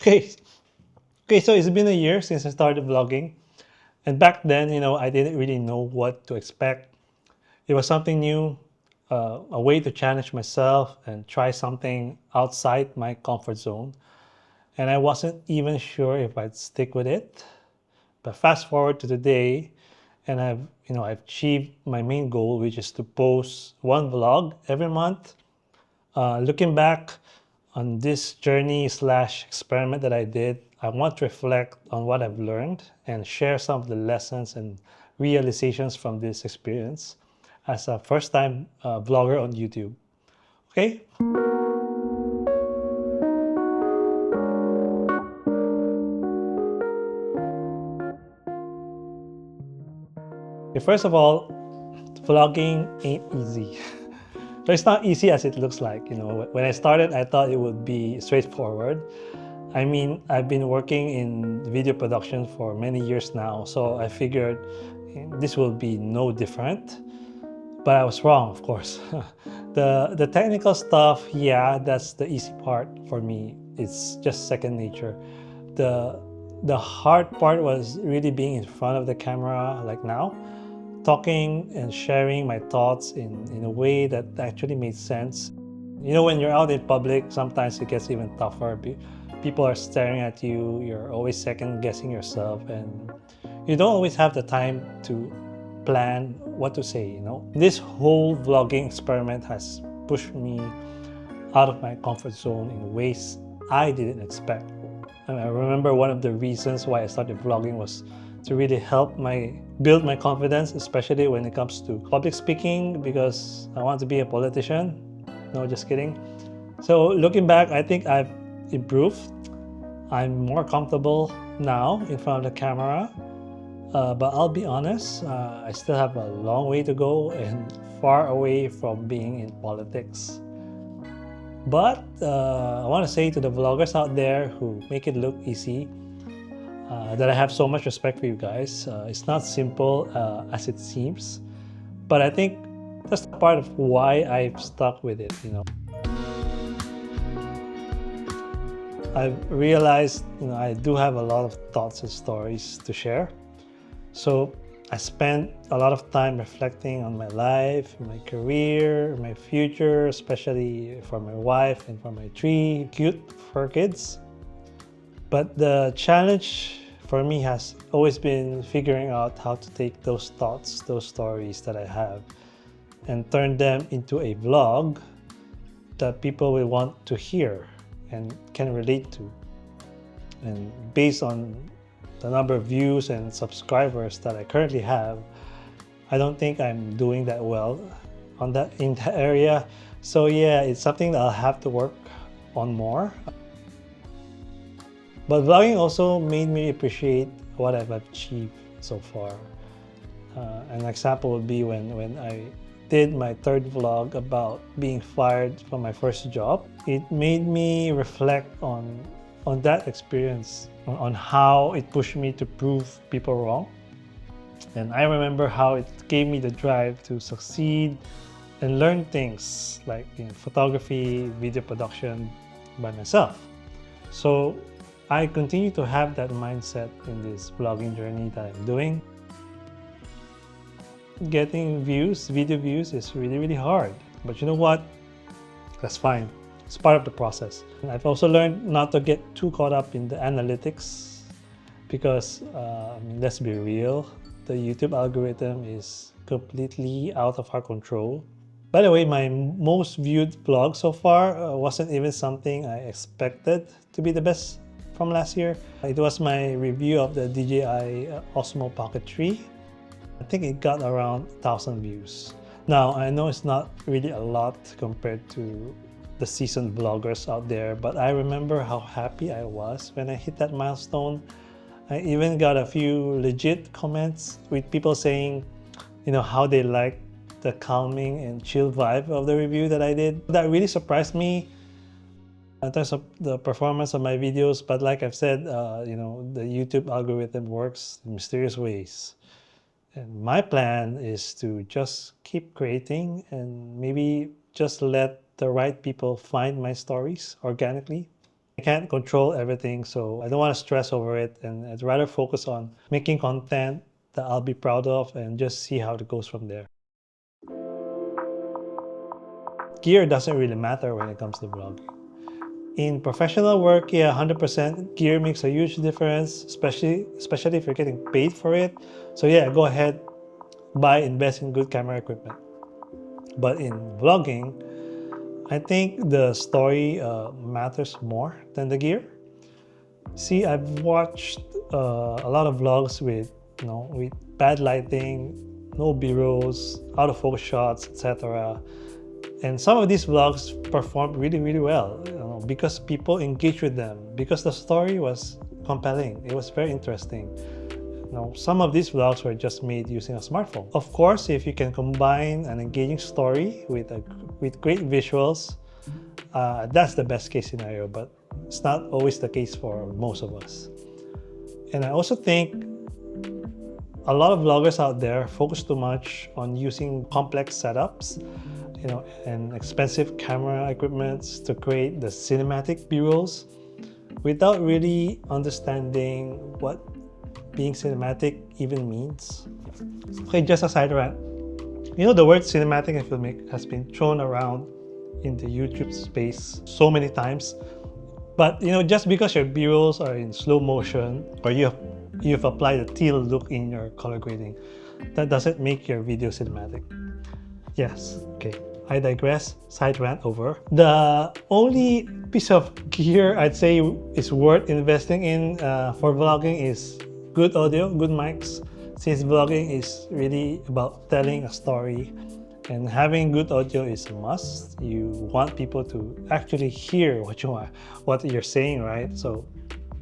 Okay, so it's been a year since I started vlogging. And back then, I didn't really know what to expect. It was something new, a way to challenge myself and try something outside my comfort zone. And I wasn't even sure if I'd stick with it. But fast forward to today, and I've achieved my main goal, which is to post one vlog every month. Looking back on this journey slash experiment that I did, I want to reflect on what I've learned and share some of the lessons and realizations from this experience as a first-time vlogger on YouTube. Okay? First of all, vlogging ain't easy. So it's not easy as it looks like. When I started, I thought it would be straightforward. I mean, I've been working in video production for many years now, so I figured this will be no different. But I was wrong, of course. The technical stuff, yeah, that's the easy part for me. It's just second nature. The the hard part was really being in front of the camera like now, talking and sharing my thoughts in a way that actually made sense. When you're out in public, sometimes it gets even tougher. People are staring at you, you're always second guessing yourself, and you don't always have the time to plan what to say. This whole vlogging experiment has pushed me out of my comfort zone in ways I didn't expect. And I remember one of the reasons why I started vlogging was to really help build my confidence, especially when it comes to public speaking, because I want to be a politician. No, just kidding. So looking back, I think I've improved. I'm more comfortable now in front of the camera. But I'll be honest, I still have a long way to go and far away from being in politics. But I want to say to the vloggers out there who make it look easy, that I have so much respect for you guys. It's not simple as it seems, but I think that's part of why I've stuck with it. I've realized, I do have a lot of thoughts and stories to share. So I spent a lot of time reflecting on my life, my career, my future, especially for my wife and for my three cute fur kids. But the challenge for me has always been figuring out how to take those thoughts, those stories that I have, and turn them into a vlog that people will want to hear and can relate to. And based on the number of views and subscribers that I currently have, I don't think I'm doing that well in that area. So yeah, it's something that I'll have to work on more. But vlogging also made me appreciate what I've achieved so far. An example would be when I did my third vlog about being fired from my first job. It made me reflect on that experience, on how it pushed me to prove people wrong. And I remember how it gave me the drive to succeed and learn things like photography, video production by myself. So I continue to have that mindset in this vlogging journey that I'm doing. Getting views, video views, is really, really hard. But you know what? That's fine. It's part of the process. And I've also learned not to get too caught up in the analytics because, let's be real, the YouTube algorithm is completely out of our control. By the way, my most viewed vlog so far wasn't even something I expected to be the best from last year. It was my review of the DJI Osmo Pocket 3. I think it got around 1,000 views. Now, I know it's not really a lot compared to the seasoned vloggers out there, but I remember how happy I was when I hit that milestone. I even got a few legit comments with people saying, how they liked the calming and chill vibe of the review that I did. That really surprised me in terms of the performance of my videos. But like I've said, the YouTube algorithm works in mysterious ways. And my plan is to just keep creating and maybe just let the right people find my stories organically. I can't control everything, so I don't want to stress over it, and I'd rather focus on making content that I'll be proud of and just see how it goes from there. Gear doesn't really matter when it comes to vlogging. In professional work, yeah, 100% gear makes a huge difference, especially if you're getting paid for it. So yeah, go ahead, invest in good camera equipment. But in vlogging, I think the story matters more than the gear. See, I've watched a lot of vlogs with, with bad lighting, no B-rolls, out of focus shots, etc. And some of these vlogs performed really, really well, because people engaged with them, because the story was compelling. It was very interesting. Some of these vlogs were just made using a smartphone. Of course, if you can combine an engaging story with great visuals, that's the best case scenario, but it's not always the case for most of us. And I also think a lot of vloggers out there focus too much on using complex setups, and expensive camera equipments to create the cinematic B-rolls without really understanding what being cinematic even means. Okay, just a side rant. The word cinematic and filmic has been thrown around in the YouTube space so many times, but just because your B-rolls are in slow motion or you've applied a teal look in your color grading, that doesn't make your video cinematic. Yes, okay, I digress. Side rant over. The only piece of gear I'd say is worth investing in for vlogging is good audio, good mics, since vlogging is really about telling a story, and having good audio is a must. You want people to actually hear what you're saying, right? So,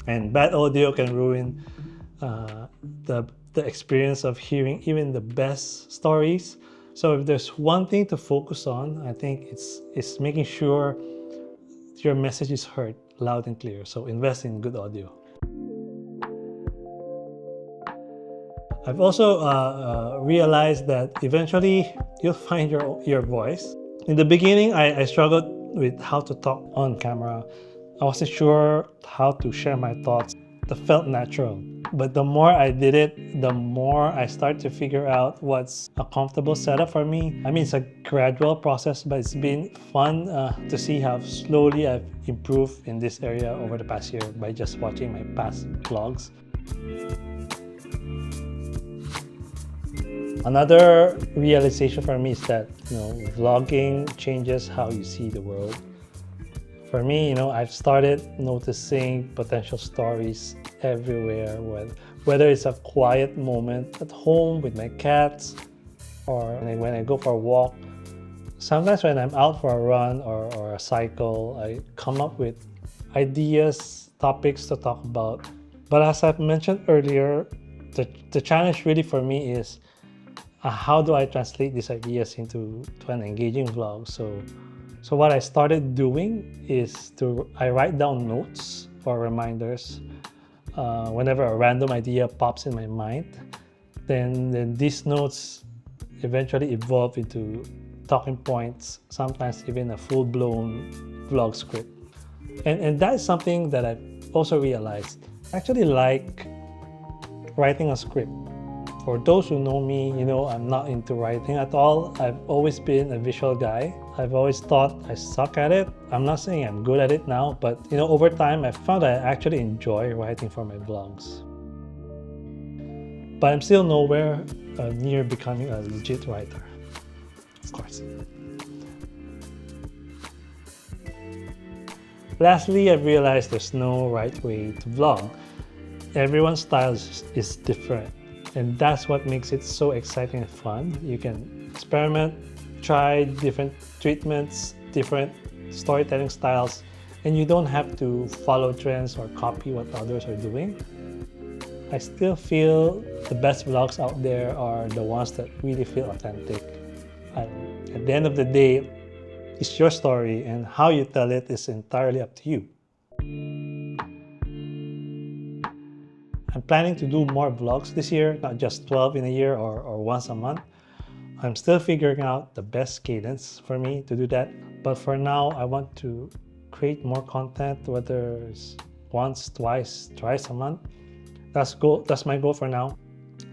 and bad audio can ruin the experience of hearing even the best stories. So if there's one thing to focus on, I think it's making sure your message is heard loud and clear. So invest in good audio. I've also realized that eventually you'll find your voice. In the beginning, I struggled with how to talk on camera. I wasn't sure how to share my thoughts that felt natural. But the more I did it, the more I started to figure out what's a comfortable setup for me. I mean, it's a gradual process, but it's been fun to see how slowly I've improved in this area over the past year by just watching my past vlogs. Another realization for me is that vlogging changes how you see the world. For me, I've started noticing potential stories everywhere, whether it's a quiet moment at home with my cats, or when I go for a walk. Sometimes when I'm out for a run or a cycle, I come up with ideas, topics to talk about. But as I've mentioned earlier, the challenge really for me is how do I translate these ideas into an engaging vlog? So what I started doing is I write down notes or reminders whenever a random idea pops in my mind. Then these notes eventually evolve into talking points, sometimes even a full-blown vlog script. And that is something that I've also realized. I actually like writing a script. For those who know me, I'm not into writing at all. I've always been a visual guy. I've always thought I suck at it. I'm not saying I'm good at it now, but over time, I found I actually enjoy writing for my vlogs. But I'm still nowhere near becoming a legit writer, of course. Lastly, I've realized there's no right way to vlog. Everyone's style is different. And that's what makes it so exciting and fun. You can experiment, try different treatments, different storytelling styles, and you don't have to follow trends or copy what others are doing. I still feel the best vlogs out there are the ones that really feel authentic. At the end of the day, it's your story, and how you tell it is entirely up to you. I'm planning to do more vlogs this year, not just 12 in a year or once a month. I'm still figuring out the best cadence for me to do that. But for now, I want to create more content, whether it's once, twice, thrice a month. That's my goal for now.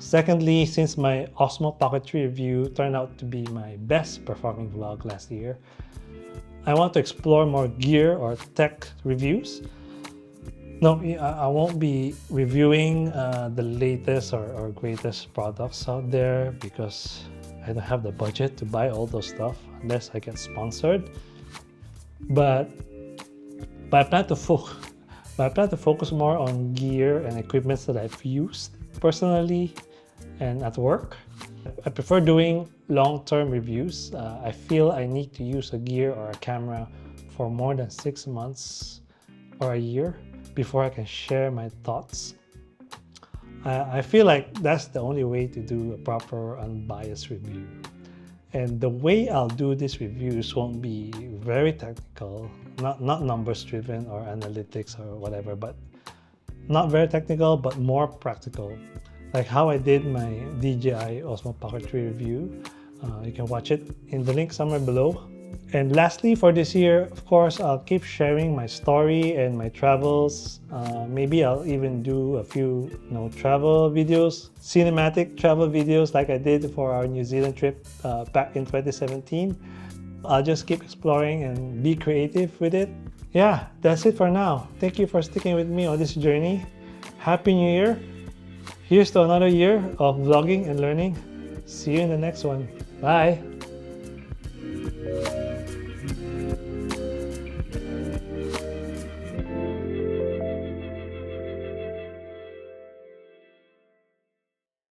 Secondly, since my Osmo Pocket 3 review turned out to be my best performing vlog last year, I want to explore more gear or tech reviews. No, I won't be reviewing the latest or greatest products out there because I don't have the budget to buy all those stuff unless I get sponsored. But I plan to focus more on gear and equipments that I've used personally and at work. I prefer doing long-term reviews. I feel I need to use a gear or a camera for more than 6 months or a year before I can share my thoughts. I feel like that's the only way to do a proper unbiased review. And the way I'll do these reviews won't be very technical, not numbers driven or analytics or whatever, but not very technical, but more practical. Like how I did my DJI Osmo Pocket 3 review. You can watch it in the link somewhere below. And lastly, for this year, of course, I'll keep sharing my story and my travels. Maybe I'll even do a few travel videos, cinematic travel videos like I did for our New Zealand trip back in 2017. I'll just keep exploring and be creative with it. Yeah, that's it for now. Thank you for sticking with me on this journey. Happy New Year. Here's to another year of vlogging and learning. See you in the next one. Bye.